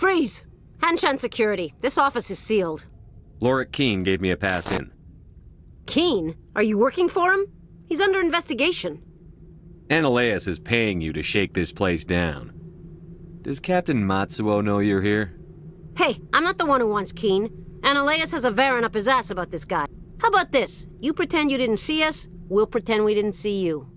Freeze! Hanshan security. This office is sealed. Lorik Keene gave me a pass in. Keene? Are you working for him? He's under investigation. Analeus is paying you to shake this place down. Does Captain Matsuo know you're here? Hey, I'm not the one who wants Keene. Analeus has a Varen up his ass about this guy. How about this? You pretend you didn't see us, we'll pretend we didn't see you.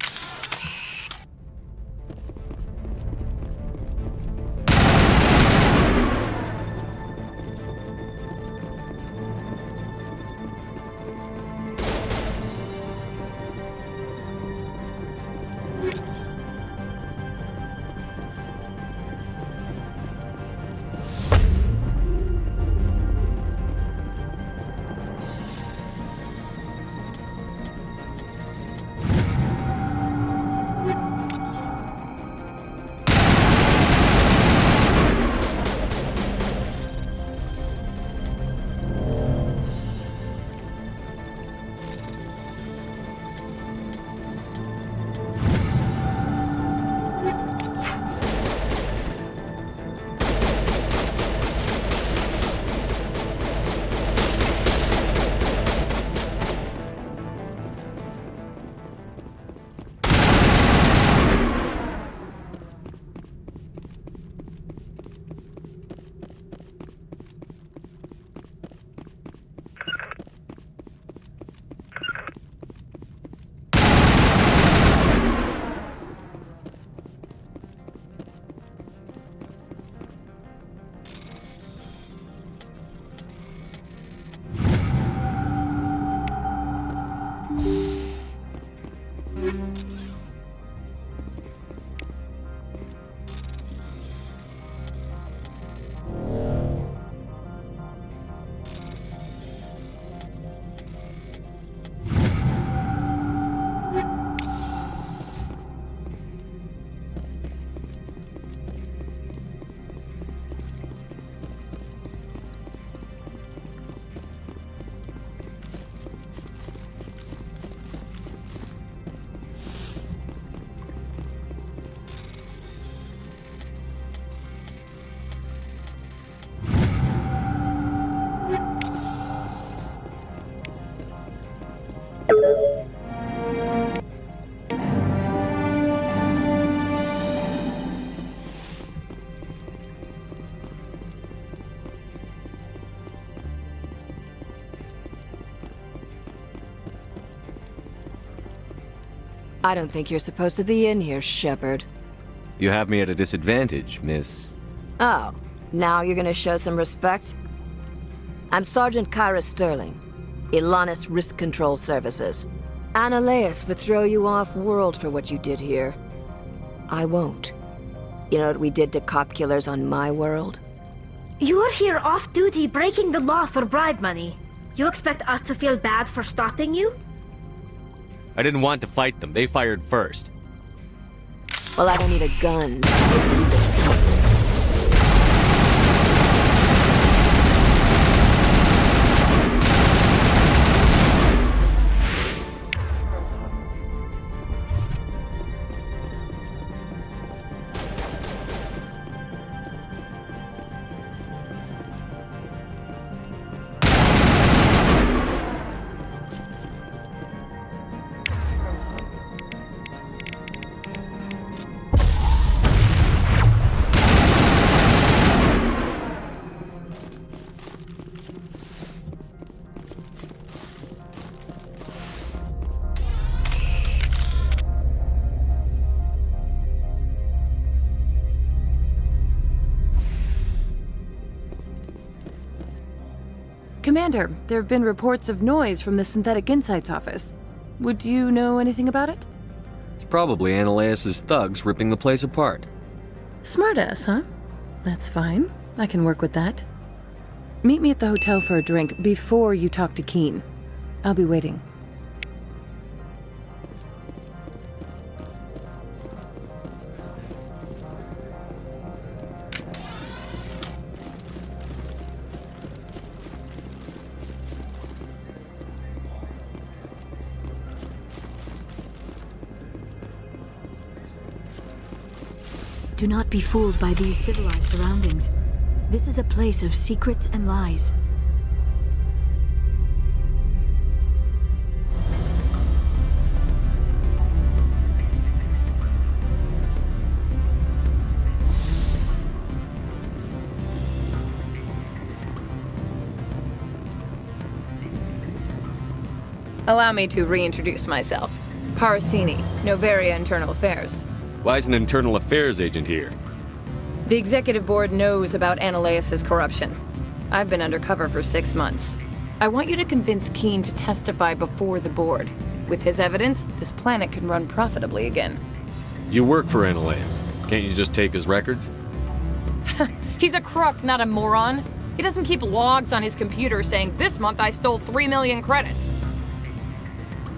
I don't think you're supposed to be in here, Shepard. You have me at a disadvantage, miss. Oh, now you're gonna show some respect? I'm Sergeant Kyra Sterling, Ilanis Risk Control Services. Analeus would throw you off-world for what you did here. I won't. You know what we did to cop killers on my world? You're here off-duty breaking the law for bribe money. You expect us to feel bad for stopping you? I didn't want to fight them. They fired first. Well, I don't need a gun. I need the pieces. Commander, there have been reports of noise from the Synthetic Insights office. Would you know anything about it? It's probably Analeus' thugs ripping the place apart. Smartass, huh? That's fine. I can work with that. Meet me at the hotel for a drink before you talk to Keene. I'll be waiting. Do not be fooled by these civilized surroundings. This is a place of secrets and lies. Allow me to reintroduce myself. Parasini, Novaria Internal Affairs. Why is an internal affairs agent here? The executive board knows about Ananias' corruption. I've been undercover for 6 months. I want you to convince Keen to testify before the board. With his evidence, this planet can run profitably again. You work for Ananias. Can't you just take his records? He's a crook, not a moron. He doesn't keep logs on his computer saying, "This month I stole 3 million credits."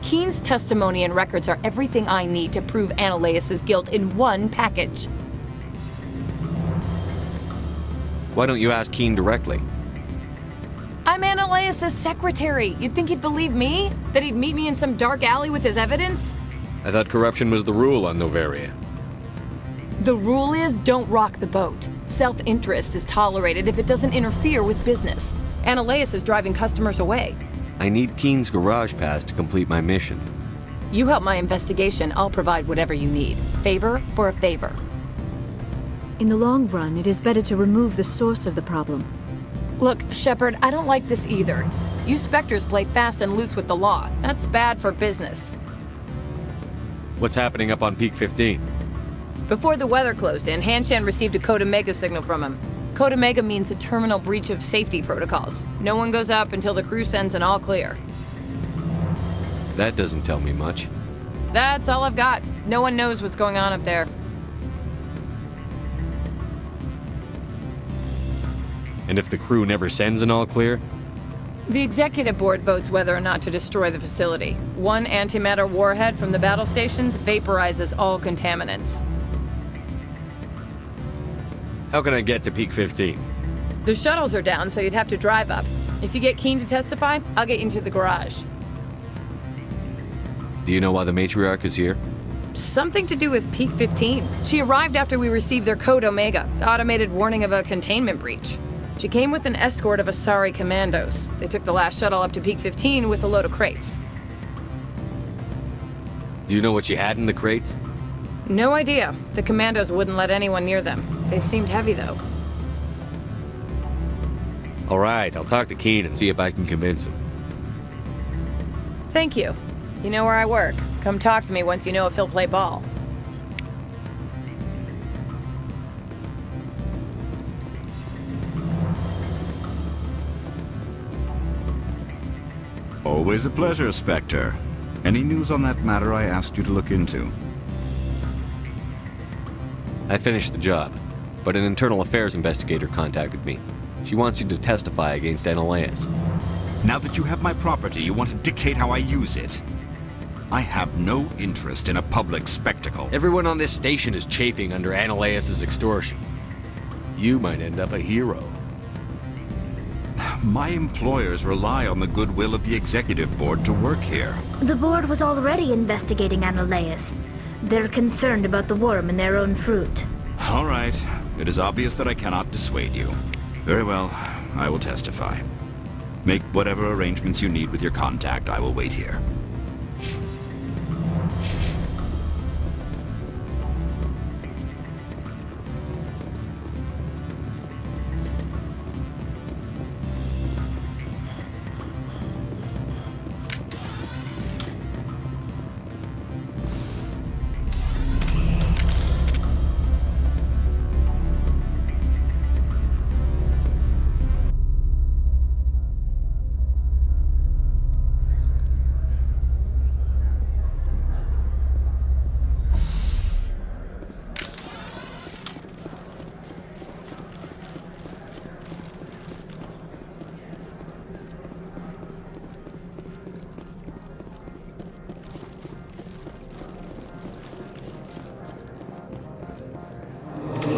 Keen's testimony and records are everything I need to prove Ananias' guilt in one package. Why don't you ask Keen directly? I'm Ananias' secretary. You'd think he'd believe me? That he'd meet me in some dark alley with his evidence? I thought corruption was the rule on Novaria. The rule is don't rock the boat. Self-interest is tolerated if it doesn't interfere with business. Ananias is driving customers away. I need Keen's garage pass to complete my mission. You help my investigation, I'll provide whatever you need. Favor for a favor. In the long run, it is better to remove the source of the problem. Look, Shepard, I don't like this either. You Spectres play fast and loose with the law. That's bad for business. What's happening up on Peak 15? Before the weather closed in, Hanshan received a Code Omega signal from him. Code Omega means a terminal breach of safety protocols. No one goes up until the crew sends an all clear. That doesn't tell me much. That's all I've got. No one knows what's going on up there. And if the crew never sends an all clear? The executive board votes whether or not to destroy the facility. One antimatter warhead from the battle stations vaporizes all contaminants. How can I get to Peak 15? The shuttles are down, so you'd have to drive up. If you get Keen to testify, I'll get you into the garage. Do you know why the matriarch is here? Something to do with Peak 15. She arrived after we received their Code Omega, automated warning of a containment breach. She came with an escort of Asari commandos. They took the last shuttle up to Peak 15 with a load of crates. Do you know what she had in the crates? No idea. The commandos wouldn't let anyone near them. They seemed heavy, though. All right, I'll talk to Keen and see if I can convince him. Thank you. You know where I work. Come talk to me once you know if he'll play ball. Always a pleasure, Spectre. Any news on that matter I asked you to look into? I finished the job, but an internal affairs investigator contacted me. She wants you to testify against Ananias. Now that you have my property, you want to dictate how I use it? I have no interest in a public spectacle. Everyone on this station is chafing under Ananias' extortion. You might end up a hero. My employers rely on the goodwill of the executive board to work here. The board was already investigating Ananias. They're concerned about the worm in their own fruit. All right. It is obvious that I cannot dissuade you. Very well. I will testify. Make whatever arrangements you need with your contact. I will wait here.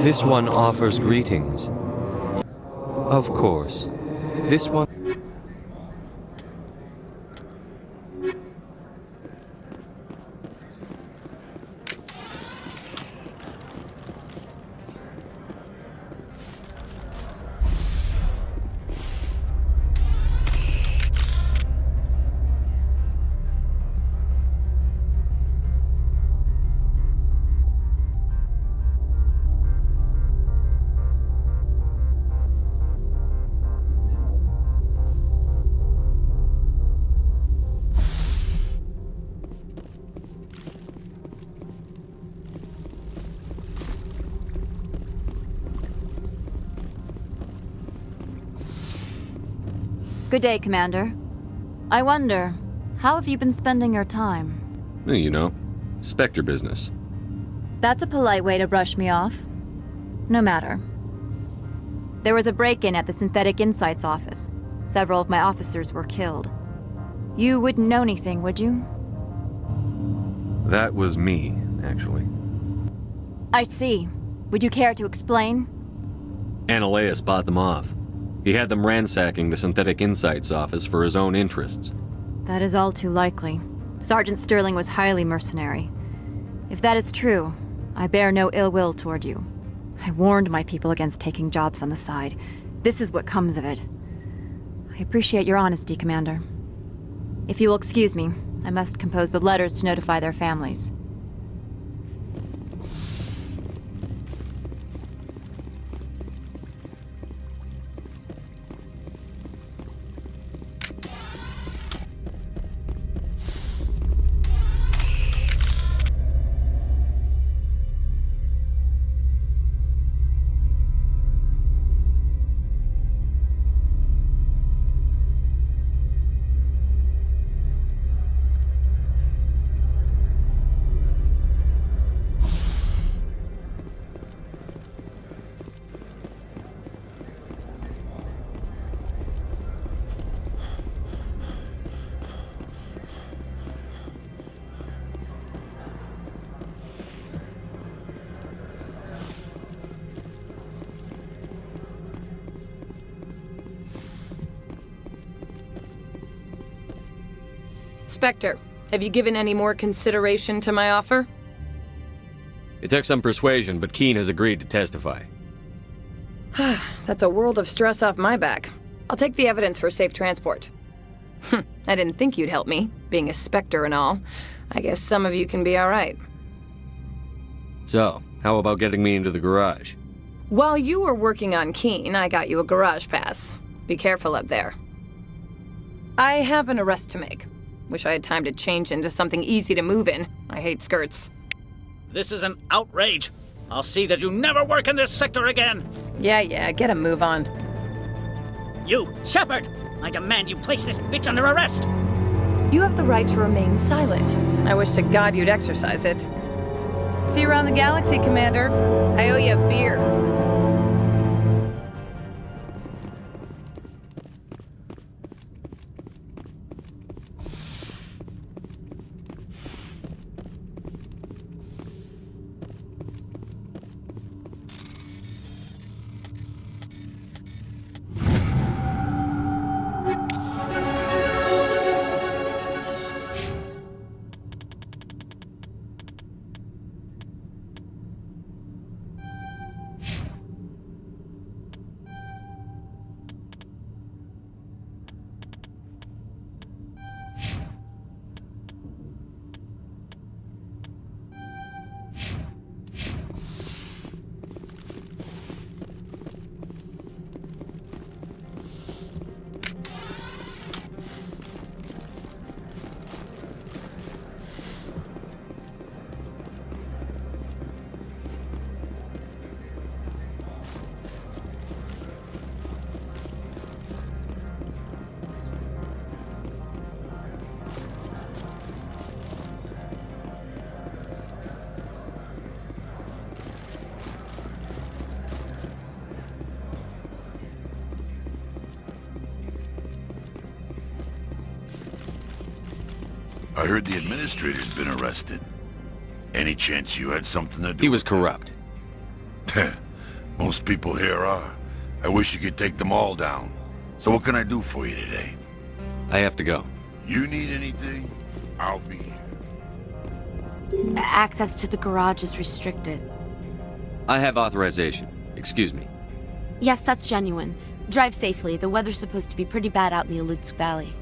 This one offers greetings. Of course. This one... Good day, Commander. I wonder, how have you been spending your time? You know, Spectre business. That's a polite way to brush me off. No matter. There was a break-in at the Synthetic Insights office. Several of my officers were killed. You wouldn't know anything, would you? That was me, actually. I see. Would you care to explain? Analeus bought them off. He had them ransacking the Synthetic Insights office for his own interests. That is all too likely. Sergeant Sterling was highly mercenary. If that is true, I bear no ill will toward you. I warned my people against taking jobs on the side. This is what comes of it. I appreciate your honesty, Commander. If you will excuse me, I must compose the letters to notify their families. Spectre, have you given any more consideration to my offer? It took some persuasion, but Keen has agreed to testify. That's a world of stress off my back. I'll take the evidence for safe transport. I didn't think you'd help me, being a Spectre and all. I guess some of you can be alright. So, how about getting me into the garage? While you were working on Keen, I got you a garage pass. Be careful up there. I have an arrest to make. Wish I had time to change into something easy to move in. I hate skirts. This is an outrage. I'll see that you never work in this sector again. Yeah, get a move on. You, Shepard! I demand you place this bitch under arrest! You have the right to remain silent. I wish to God you'd exercise it. See you around the galaxy, Commander. I owe you a beer. I heard the administrator's been arrested. Any chance you had something to do He was corrupt. Most people here are. I wish you could take them all down. So what can I do for you today? I have to go. You need anything? I'll be here. Access to the garage is restricted. I have authorization. Excuse me. Yes, that's genuine. Drive safely. The weather's supposed to be pretty bad out in the Alutsk Valley.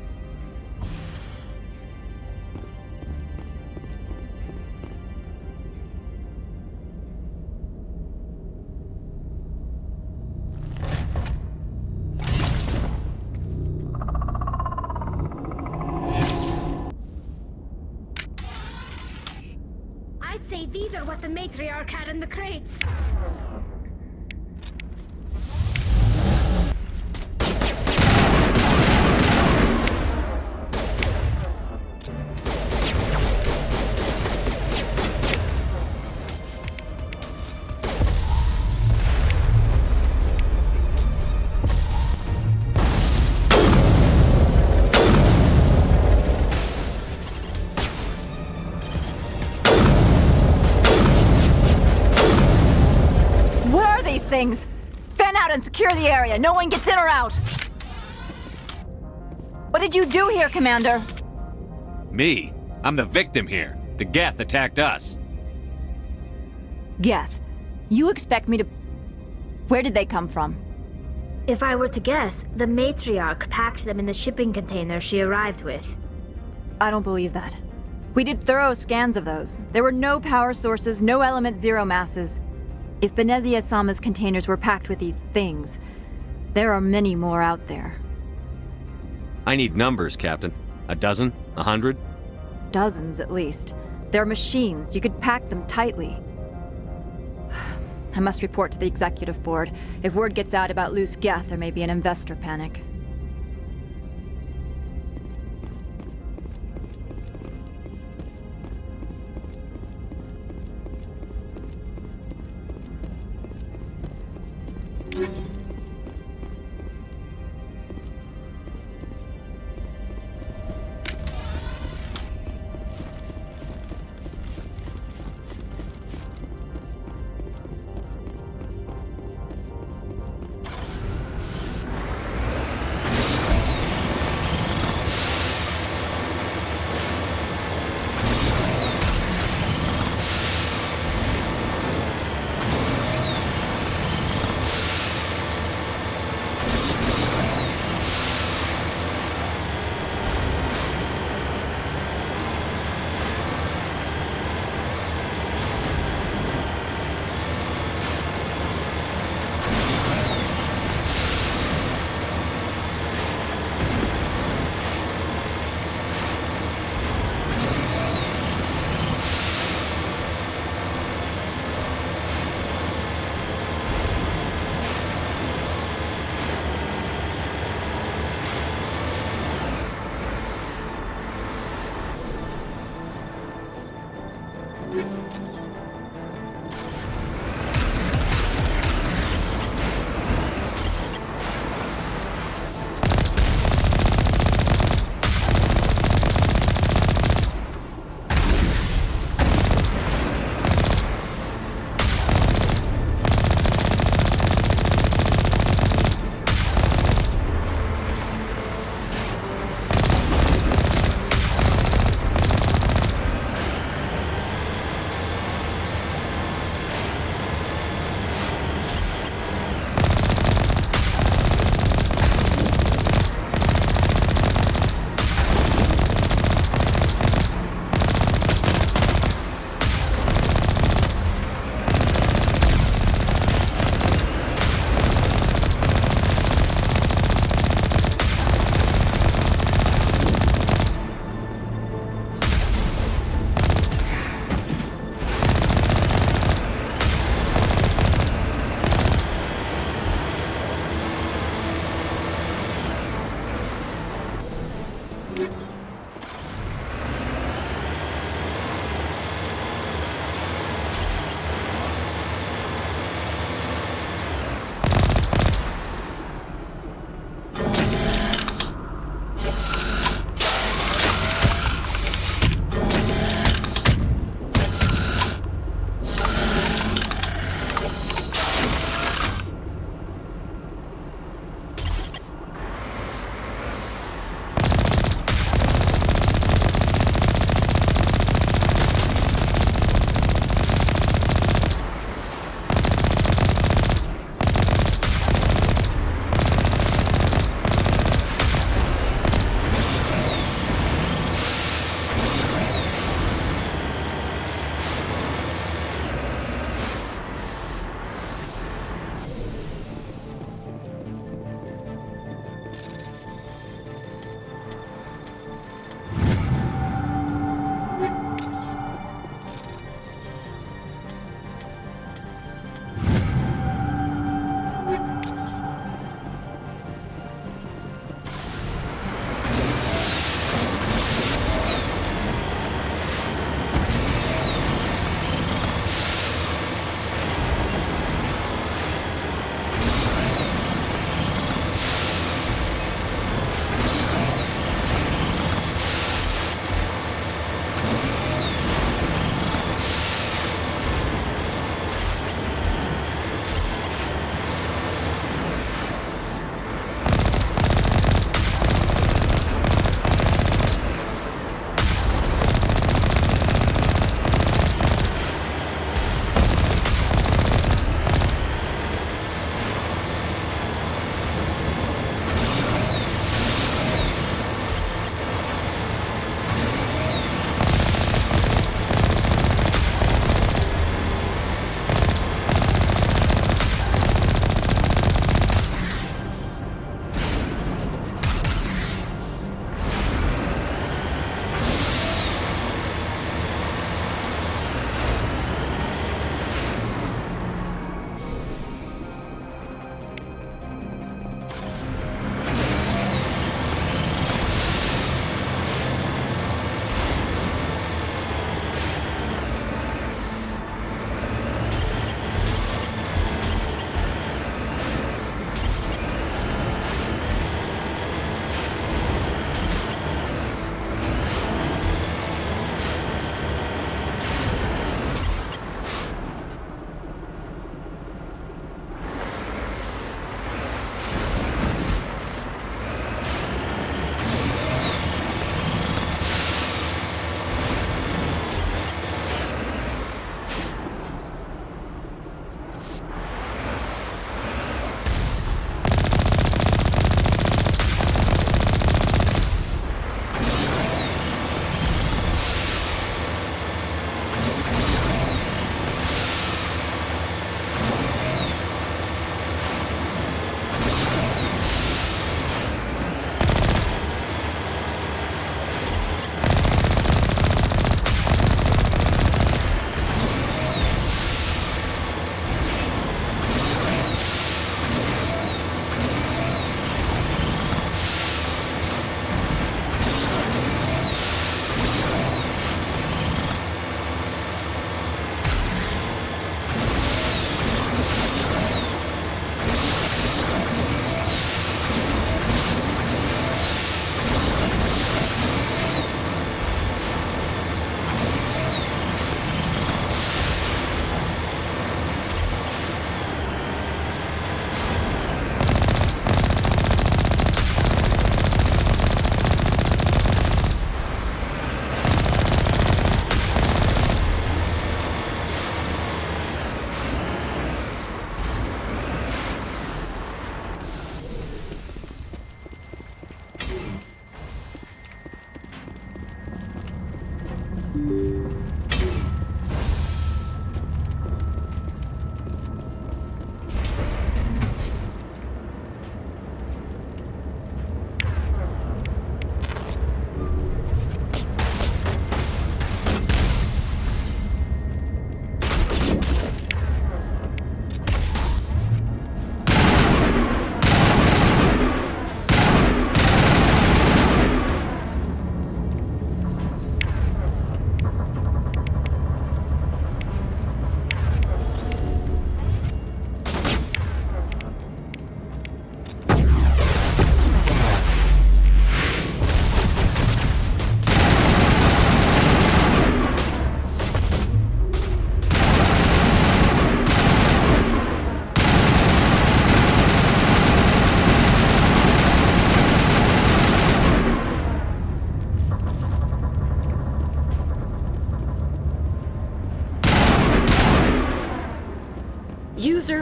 I'd say these are what the matriarch had in the crates. things! Fan out and secure the area. No one gets in or out. What did you do here, Commander? Me? I'm the victim here. The Geth attacked us. Geth. You expect me to... Where did they come from? If I were to guess, the matriarch packed them in the shipping container she arrived with. I don't believe that. We did thorough scans of those. There were no power sources, no element zero masses. If Benezia Sama's containers were packed with these things, there are many more out there. I need numbers, Captain. A dozen? 100? Dozens, at least. They're machines. You could pack them tightly. I must report to the executive board. If word gets out about loose Geth, there may be an investor panic.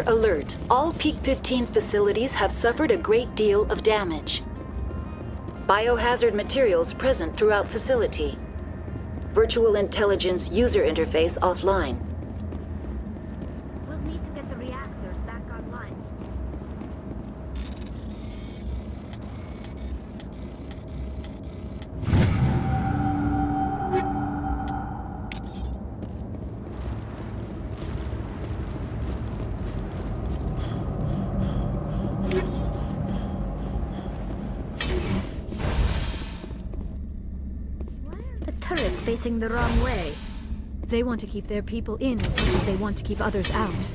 Commander, alert. All Peak 15 facilities have suffered a great deal of damage. Biohazard materials present throughout facility. Virtual intelligence user interface offline. We'll need to get the reactors back online. Turrets facing the wrong way. They want to keep their people in as much as they want to keep others out.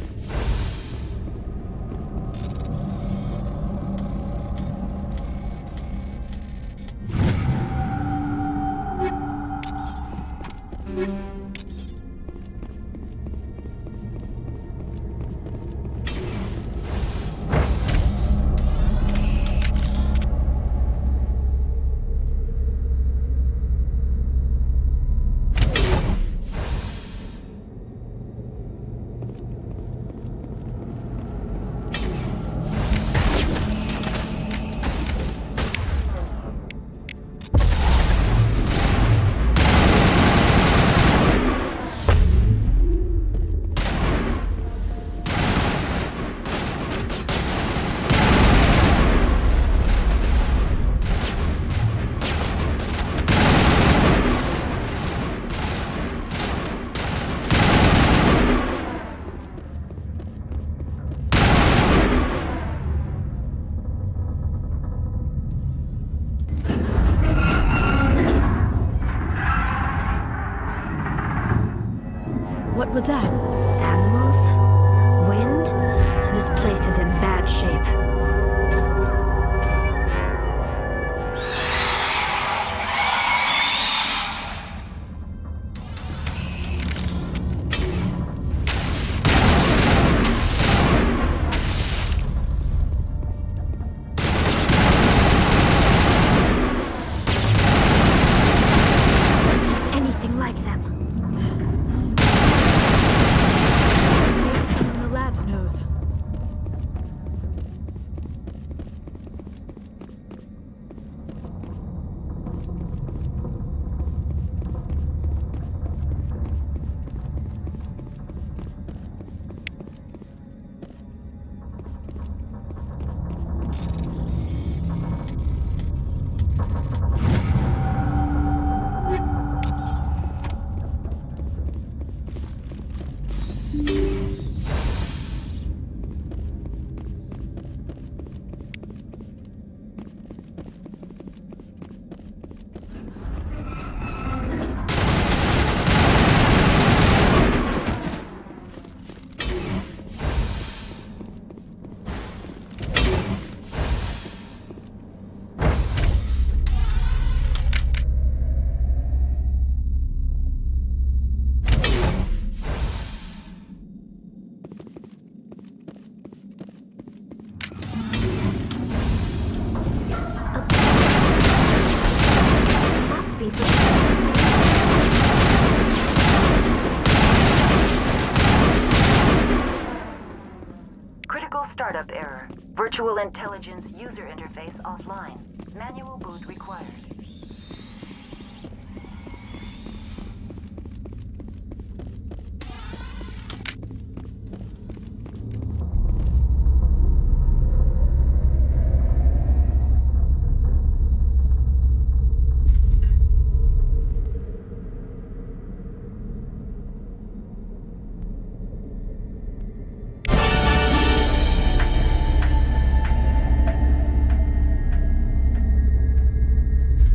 What was that? Animals? Wind? This place is in bad shape. Anything like them. Maybe someone in the labs knows. Must be for Critical startup error. Virtual intelligence user interface offline. Manual boot required.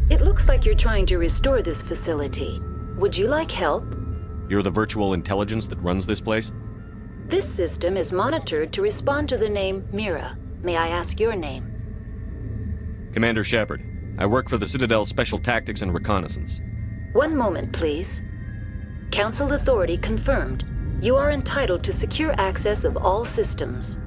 It looks like you're trying to restore this facility. Would you like help? You're the virtual intelligence that runs this place? This system is monitored to respond to the name Mira. May I ask your name? Commander Shepard. I work for the Citadel Special Tactics and Reconnaissance. One moment, please. Council authority confirmed. You are entitled to secure access of all systems.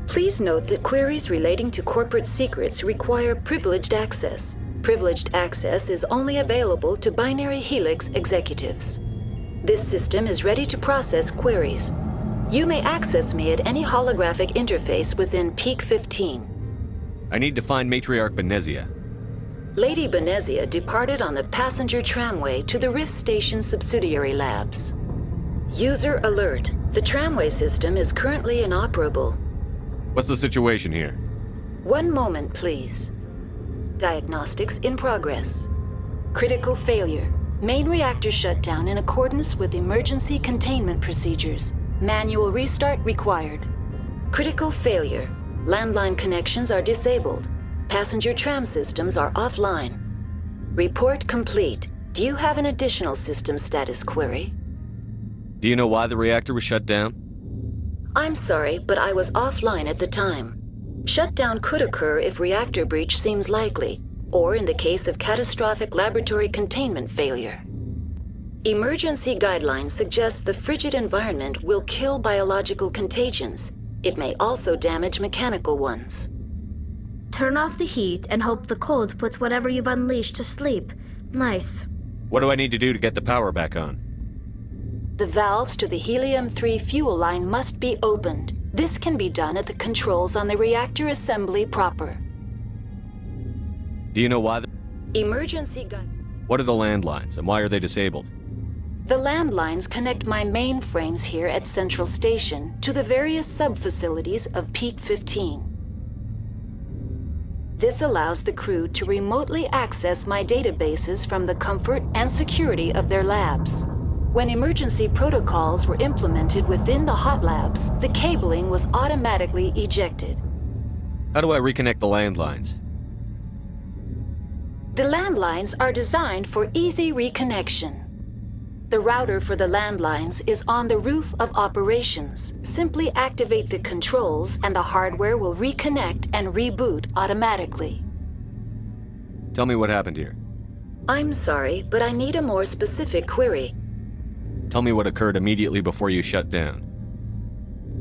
Please note that queries relating to corporate secrets require privileged access. Privileged access is only available to Binary Helix executives. This system is ready to process queries. You may access me at any holographic interface within Peak 15. I need to find Matriarch Benezia. Lady Benezia departed on the passenger tramway to the Rift Station subsidiary labs. User alert. The tramway system is currently inoperable. What's the situation here? One moment, please. Diagnostics in progress. Critical failure. Main reactor shutdown in accordance with emergency containment procedures. Manual restart required. Critical failure. Landline connections are disabled. Passenger tram systems are offline. Report complete. Do you have an additional system status query? Do you know why the reactor was shut down? I'm sorry, but I was offline at the time. Shutdown could occur if reactor breach seems likely, or in the case of catastrophic laboratory containment failure. Emergency guidelines suggest the frigid environment will kill biological contagions. It may also damage mechanical ones. Turn off the heat and hope the cold puts whatever you've unleashed to sleep. Nice. What do I need to do to get the power back on? The valves to the helium-3 fuel line must be opened. This can be done at the controls on the reactor assembly proper. Do you know why Emergency What are the landlines, and why are they disabled? The landlines connect my mainframes here at Central Station to the various sub-facilities of Peak 15. This allows the crew to remotely access my databases from the comfort and security of their labs. When emergency protocols were implemented within the hot labs, the cabling was automatically ejected. How do I reconnect the landlines? The landlines are designed for easy reconnection. The router for the landlines is on the roof of operations. Simply activate the controls and the hardware will reconnect and reboot automatically. Tell me what happened here. I'm sorry, but I need a more specific query. Tell me what occurred immediately before you shut down.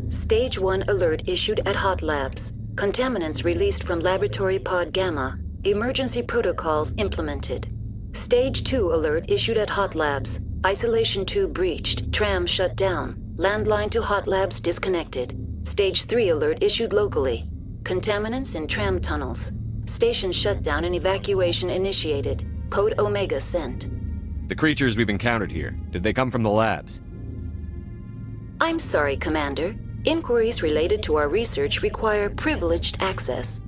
Stage 1 alert issued at Hot Labs. Contaminants released from Laboratory Pod Gamma. Emergency protocols implemented. Stage 2 alert issued at Hot Labs. Isolation tube breached. Tram shut down. Landline to Hot Labs disconnected. Stage 3 alert issued locally. Contaminants in tram tunnels. Station shutdown and evacuation initiated. Code Omega sent. The creatures we've encountered here, did they come from the labs? I'm sorry, Commander. Inquiries related to our research require privileged access.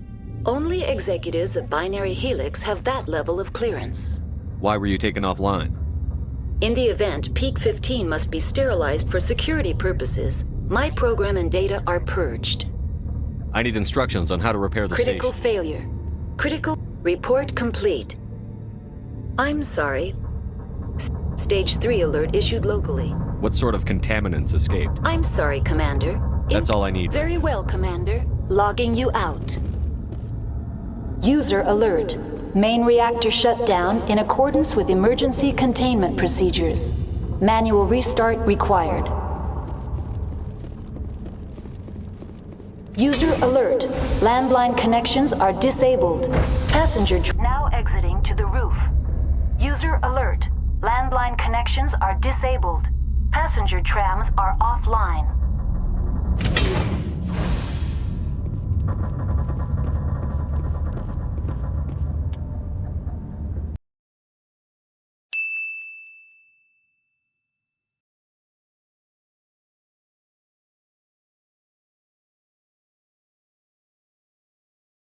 Only executives of Binary Helix have that level of clearance. Why were you taken offline? In the event, Peak 15 must be sterilized for security purposes. My program and data are purged. I need instructions on how to repair the Critical station. failure. Critical report complete. I'm sorry. Stage 3 alert issued locally. What sort of contaminants escaped? I'm sorry, Commander. That's all I need. Very well, Commander. Logging you out. User alert. Main reactor shut down in accordance with emergency containment procedures. Manual restart required. User alert. Landline connections are disabled. Passenger now exiting to the roof. User alert. Landline connections are disabled. Passenger trams are offline.